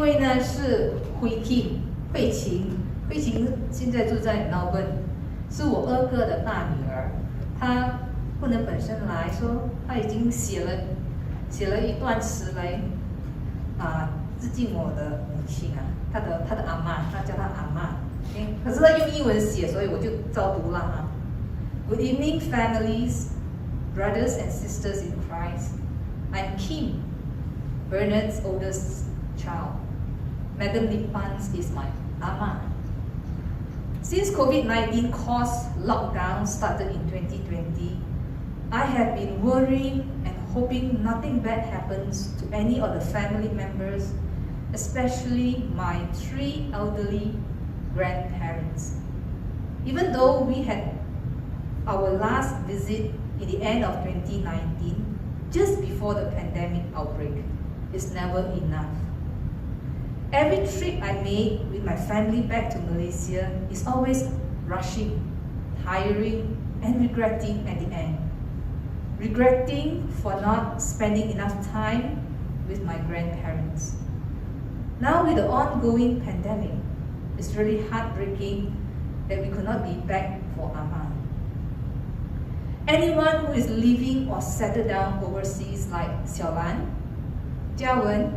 位呢是慧Kim，慧琴现在住在 Melbourne， 是我二哥的大女儿。她不能本身来说，她已经写了一段诗来致敬我的母亲啊，她的阿嬷，她叫她阿嬷。可是她用英文写，所以我就照读了啊。Good evening, families, brothers and sisters in Christ. I'm Kim, Bernard's oldest child. Madam Lippans is my ama. Since COVID-19 caused lockdown started in 2020, I have been worrying and hoping nothing bad happens to any of the family members, especially my 3 elderly grandparents. Even though we had our last visit in the end of 2019, just before the pandemic outbreak, is never enough. Every trip I made with my family back to Malaysia is always rushing, tiring, and regretting at the end. Regretting for not spending enough time with my grandparents. Now with the ongoing pandemic, it's really heartbreaking that we could not be back for Ama. Anyone who is living or settled down overseas like Xiao Lan, Jia Wen,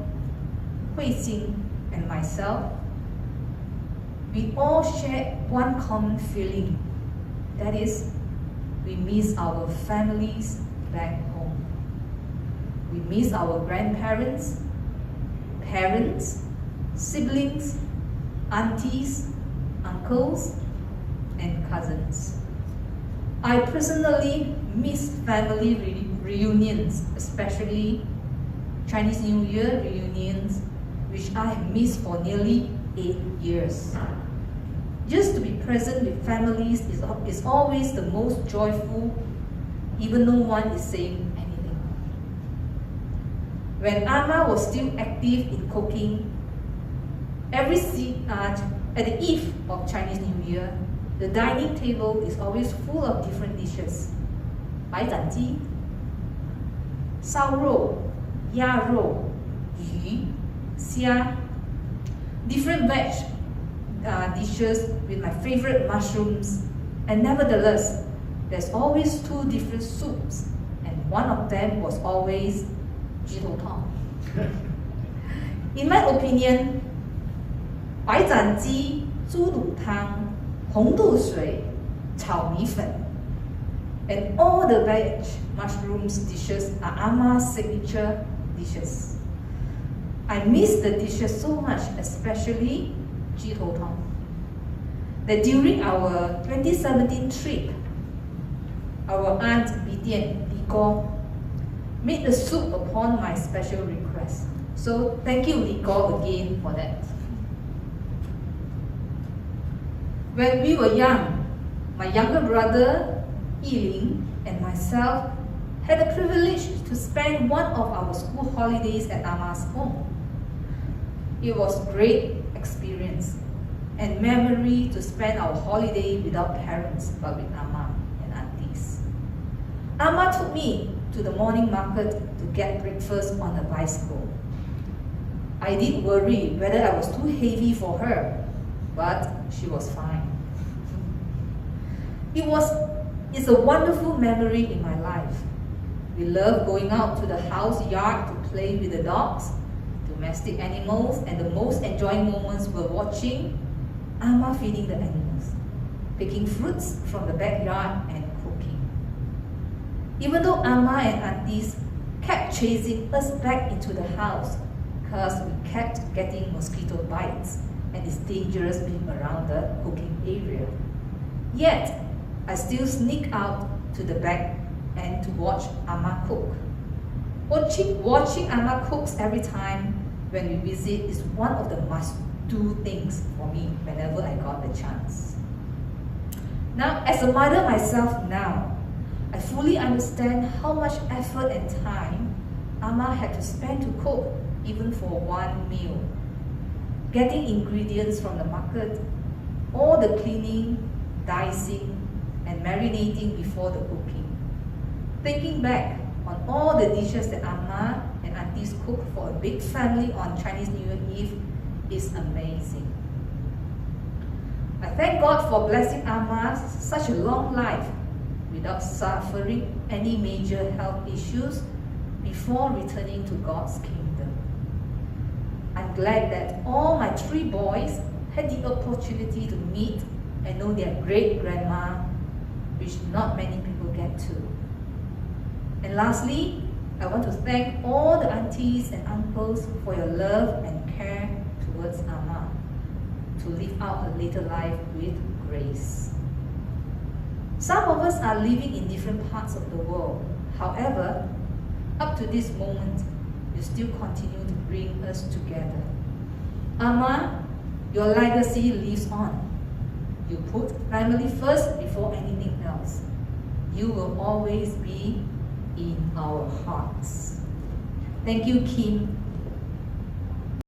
Hui Xin, and myself, we all share one common feeling. That is, we miss our families back home. We miss our grandparents, parents, siblings, aunties, uncles, and cousins. I personally miss family reunions, especially Chinese New Year reunions, which I have missed for nearly 8 years. Just to be present with families is always the most joyful, even no one is saying anything. When Ama was still active in cooking, at the eve of Chinese New Year, the dining table is always full of different dishes. 白斩鸡、烧肉、鸭肉、鱼、虾, different veg dishes with my favorite mushrooms, and nevertheless, there's always 2 different soups, and one of them was always 鸡头汤. In my opinion, 白斩鸡、猪肚汤、红豆水、炒米粉, and all the veg mushrooms dishes are Ama's signature dishes. I miss the dishes so much, especially 鸡头汤. That during our 2017 trip, our aunt Bidian Liko made the soup upon my special request. So thank you Liko again for that. When we were young, my younger brother, Yiling, and myself had the privilege to spend one of our school holidays at Ama's home. It was a great experience and memory to spend our holiday without parents but with Ama and aunties. Ama took me to the morning market to get breakfast on a bicycle. I did worry whether I was too heavy for her, but she was fine. It's a wonderful memory in my life. We love going out to the house yard to play with the dogs, domestic animals, and the most enjoying moments were watching Ama feeding the animals, picking fruits from the backyard, and cooking. Even though Ama and aunties kept chasing us back into the house because we kept getting mosquito bites and it's dangerous being around the cooking area. Yet, I still sneak out to the back and to watch Ama cook. Watching Ama cooks every time when we visit is one of the must-do things for me whenever I got the chance. Now, as a mother myself now, I fully understand how much effort and time Ama had to spend to cook, even for one meal. Getting ingredients from the market, all the cleaning, dicing, and marinating before the cooking. Thinking back all the dishes that Amma and aunties cook for a big family on Chinese New Year Eve is amazing. I thank God for blessing Amma such a long life without suffering any major health issues before returning to God's kingdom. I'm glad that all my 3 boys had the opportunity to meet and know their great-grandma, which not many people get to. And lastly, I want to thank all the aunties and uncles for your love and care towards Amma, to live out a later life with grace. Some of us are living in different parts of the world. However, up to this moment, you still continue to bring us together. Amma, your legacy lives on. You put family first before anything else. You will always be in our hearts. Thank you, Kim,